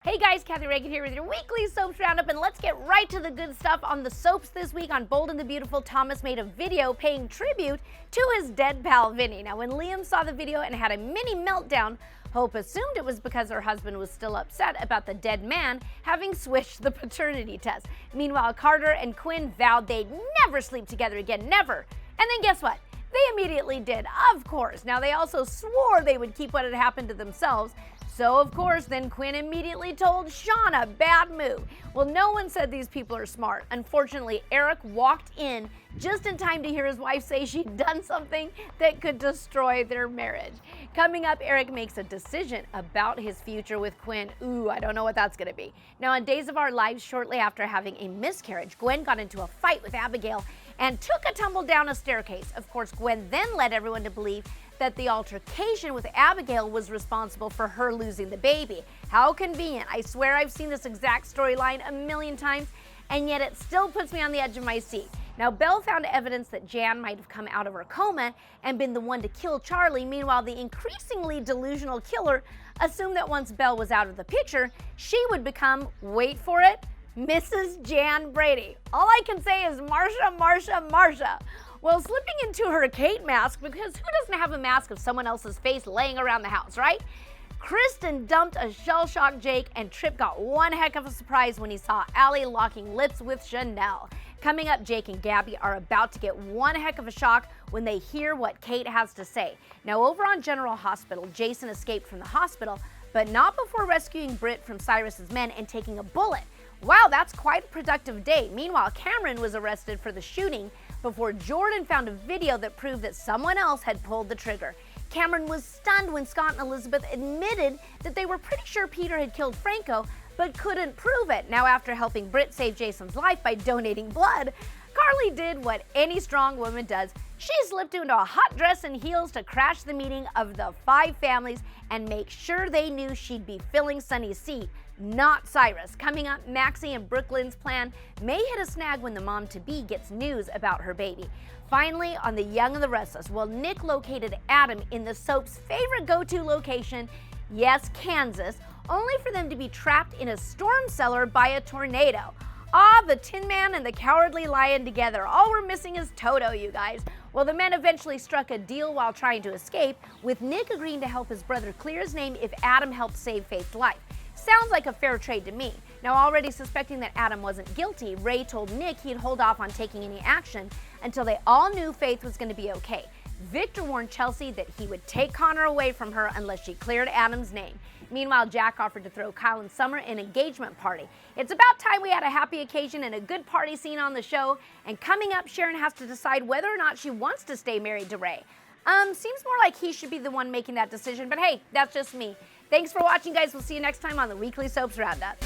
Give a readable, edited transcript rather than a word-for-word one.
Hey guys, Kathy Reagan here with your weekly soaps roundup, and let's get right to the good stuff on the soaps this week. On Bold and the Beautiful, Thomas made a video paying tribute to his dead pal Vinny. Now, when Liam saw the video and had a mini meltdown, Hope assumed it was because her husband was still upset about the dead man having switched the paternity test. Meanwhile, Carter and Quinn vowed they'd never sleep together again, never. And then guess what? They immediately did, of course. Now, they also swore they would keep what had happened to themselves. So, of course, then Quinn immediately told Shauna, bad move. Well, no one said these people are smart. Unfortunately, Eric walked in just in time to hear his wife say she'd done something that could destroy their marriage. Coming up, Eric makes a decision about his future with Quinn. Ooh, I don't know what that's gonna be. Now, on Days of Our Lives, shortly after having a miscarriage, Gwen got into a fight with Abigail and took a tumble down a staircase. Of course, Gwen then led everyone to believe that the altercation with Abigail was responsible for her losing the baby. How convenient. I swear I've seen this exact storyline a million times, and yet it still puts me on the edge of my seat. Now, Belle found evidence that Jan might have come out of her coma and been the one to kill Charlie. Meanwhile, the increasingly delusional killer assumed that once Belle was out of the picture, she would become, wait for it, Mrs. Jan Brady. All I can say is Marsha, Marsha, Marsha. Well, slipping into her Kate mask, because who doesn't have a mask of someone else's face laying around the house, right? Kristen dumped a shell-shocked Jake, and Tripp got one heck of a surprise when he saw Allie locking lips with Chanel. Coming up, Jake and Gabi are about to get one heck of a shock when they hear what Kate has to say. Now, over on General Hospital, Jason escaped from the hospital, but not before rescuing Britt from Cyrus's men and taking a bullet. Wow, that's quite a productive day. Meanwhile, Cameron was arrested for the shooting before Jordan found a video that proved that someone else had pulled the trigger. Cameron was stunned when Scott and Elizabeth admitted that they were pretty sure Peter had killed Franco, but couldn't prove it. Now, after helping Britt save Jason's life by donating blood, Carly did what any strong woman does. She slipped into a hot dress and heels to crash the meeting of the 5 families and make sure they knew she'd be filling Sunny's seat, not Cyrus. Coming up, Maxie and Brooklyn's plan may hit a snag when the mom-to-be gets news about her baby. Finally, on The Young and the Restless, well, Nick located Adam in the soap's favorite go-to location, yes, Kansas, only for them to be trapped in a storm cellar by a tornado. Ah, the Tin Man and the Cowardly Lion together. All we're missing is Toto, you guys. Well, the men eventually struck a deal while trying to escape, with Nick agreeing to help his brother clear his name if Adam helped save Faith's life. Sounds like a fair trade to me. Now, already suspecting that Adam wasn't guilty, Ray told Nick he'd hold off on taking any action until they all knew Faith was going to be okay. Victor warned Chelsea that he would take Connor away from her unless she cleared Adam's name. Meanwhile, Jack offered to throw Kyle and Summer an engagement party. It's about time we had a happy occasion and a good party scene on the show. And coming up, Sharon has to decide whether or not she wants to stay married to Ray. Seems more like he should be the one making that decision, but hey, that's just me. Thanks for watching, guys. We'll see you next time on the Weekly Soaps Roundup.